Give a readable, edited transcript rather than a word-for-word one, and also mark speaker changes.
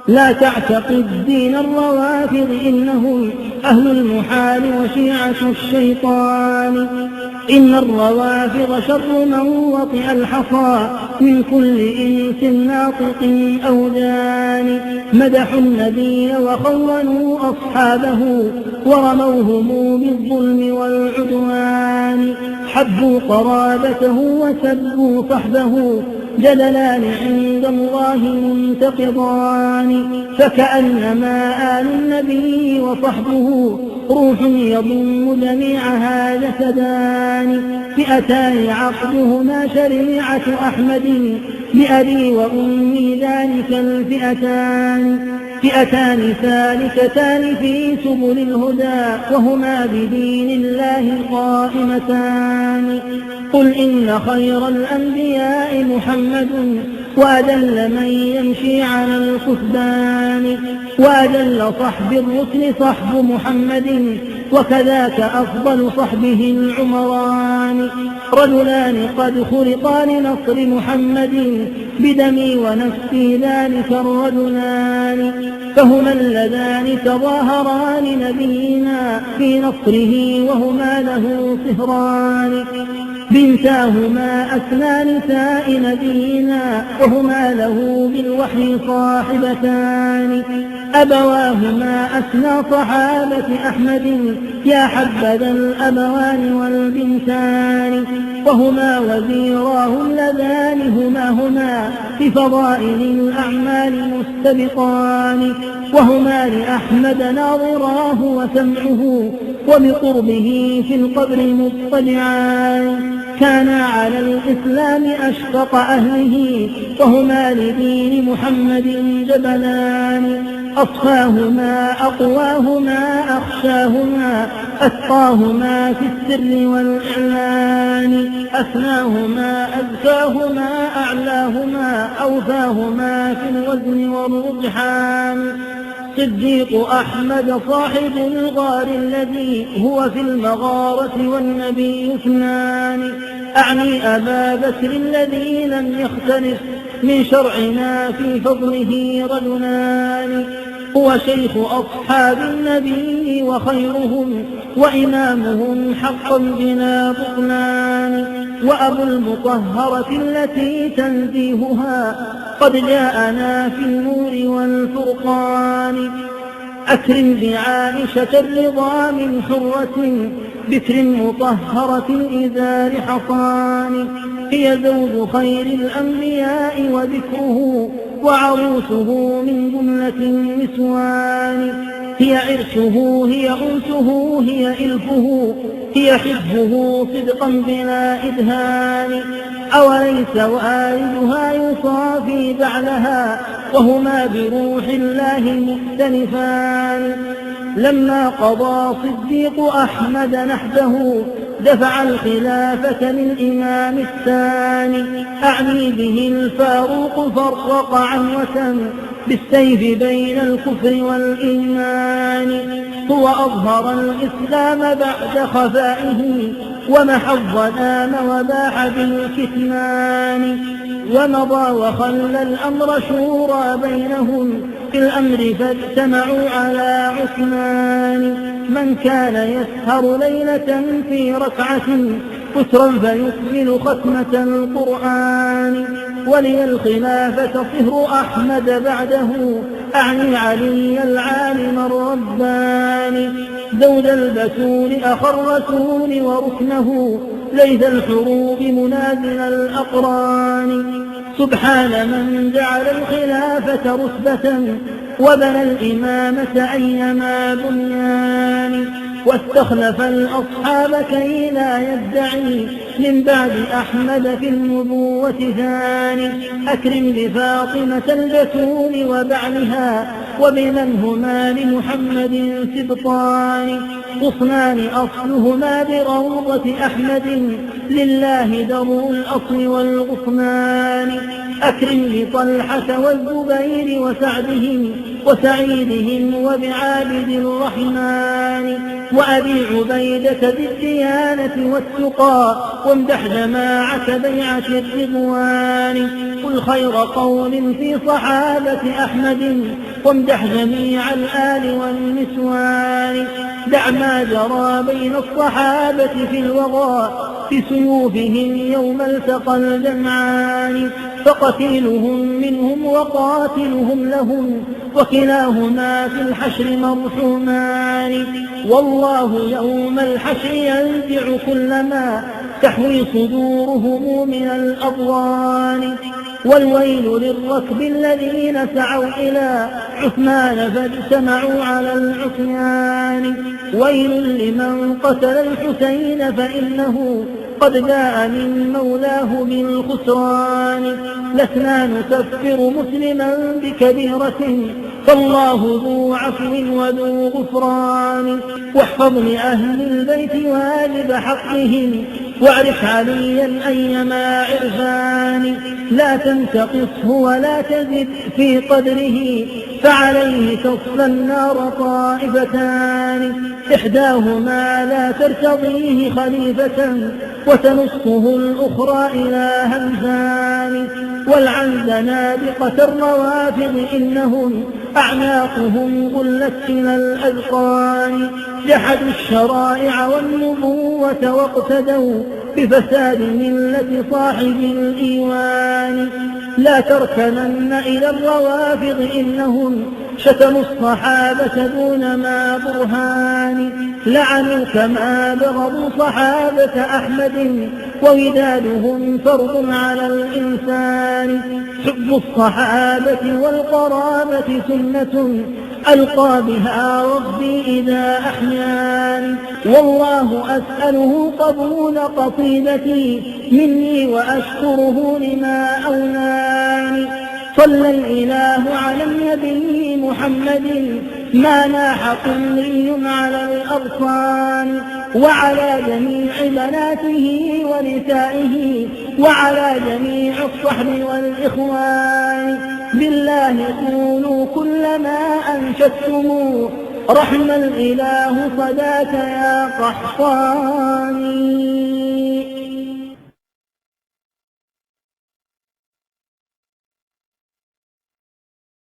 Speaker 1: لا تعتقد دين الروافض إنهم أهل المحال وشيعة الشيطان. إن الروافض شر من وطئ الحصى من كل إنس ناطق أو جان. مدحوا النبي وخونوا أصحابه ورموهم بالظلم والعدوان. حبوا قرابته وسبوا صحبه جدلان عند الله منتقضان. فكأنما آل النبي وصحبه روح يضم جميعها جسدان. فئتان عقدهما شريعة أحمد بأبي وأمي ذلك الفئتان. فئتان ثالثتان في سبل الهدى وهما بدين الله قائمتان. قل إن خير الأنبياء محمد وأدل من يمشي على الكثبان. وأدل صحب الرسل صحب محمد وكذاك أفضل صحبه العمران. رجلان قد خلقا لنصر محمد بدمي ونفسي ذلك الرجلان. فهما اللذان تظاهرا لنبينا في نصره وهما له صهران. بنتاهما أسنى نساء نبينا وهما له بالوحي صاحبتان. أبواهما أسنى صحابة أحمد يا حبذا الأبوان والبنتان. وهما وزيراه اللذان هما في فضائل الأعمال مستبقان. وهما لأحمد ناظراه وسمعه وبقربه في القبر مضطجعان. كانا على الإسلام أشفق أهله وهما لدين محمد جبلان. أصفاهما أقواهما أخشاهما أتقاهما في السر والإعلان. أثناهما أذكاهما أعلاهما أوفاهما في الوزن والرجحان. صديق أحمد صاحب الغار الذي هو في المغارة والنبي اثنان. أعني أبا بكر الذي لم يختلف من شرعنا في فضله رجلان. هو شيخ أصحاب النبي وخيرهم وإمامهم حقا بلا بطلان. وأبو المطهرة التي تنزيهها قد جاءنا في النور والفرقان. أكرم بعائشة الرضا من حرة بكر مطهرة إذا لحصان. هي زوج خير الأنبياء وذكره وعروسه من جملة النسوان. هي عرشه هي أنسه هي إلفه هي حبه صدقا بلا إدهان. أوليس والدها يصافي بعلها وهما بروح الله مختلفان. لما قضى صديق أحمد نحبه دفع الخلافة للإمام الثاني. أعني به الفاروق فرق عنوة بالسيف بين الكفر والإيمان. هو أظهر الإسلام بعد خفائه ومحى الظلام وباح بالكتمان. ومضى وخلى الأمر شورى بينهم في الأمر فاجتمعوا على عثمان. من كان يسهر ليلة في ركعة فترا فيكمل ختمة القرآن. ولي الخلافة صهر أحمد بعده أعني علي العالم الرباني. زوج البتول أخا الرسول وركنه ليث الحروب منازل الأقران. سبحان من جعل الخلافة رتبة وبنى الإمامة أيما بنيان. واستخلف الأصحاب كي لا يدعي من بعد أحمد في النبوة ثاني. أكرم بفاطمة البتول وبعلها وبمن هما لمحمد سبطان. غصنان أصلهما بروضة أحمد لله در الأصل والغصنان. أكرم لطلحة والزبير وسعدهم وسعيدهم وبعابد الرحمن وأبي عبيدة ذي الديانة والتقى وامدح جماعة بيعة الرضوان قل خير قول في صحابة أحمد وامدح جميع الآل والنسوان دع ما جرى بين الصحابة في الوغى بسيوفهم يوم التقى الجمعان فقتيلهم منهم وقاتلهم لهم وكلاهما في الحشر مرحومان والله يوم الحشر ينزع كل ما تحوي صدورهم من الأضغان والويل للركب الذين سعوا إلى عثمان فاجتمعوا على العصيان ويل لمن قتل الحسين فإنه قد جاء من مولاه بالخسران لسنا نكفر مسلما بكبيرة فالله ذو عفو وذو غفران واحفظ لأهل البيت واجب حقهم واعرف عليا أيما عرفان لا تنتقصه ولا تزد في قدره فعليه تصلى النار طائفتان إحداهما لا ترتضيه خليفة وتنصه الأخرى إلى همزان والعن زنادقة الروافض إنهم أعناقهم غلت إلى الأذقان جحدوا الشرائع والنبوة واقتدوا بفساد ملة صاحب الإيوان لا تركنن إلى الروافض إنهم شتموا الصحابة دون ما برهان لعنوا كما بغضوا صحابة أحمد وودادهم فرض على الإنسان حب الصحابة والقرابة سنة ألقى بها ربي إذا أحيان والله أسأله قبول قصيدتي مني وأشكره لما أولاني صلى الإله على النبي محمد ما ناح قمري على الأغصان وعلى جميع بناته ونسائه وعلى جميع الصحب والإخوان بالله قولوا كل ما أنشدتم رحم الإله صداك يا قحطاني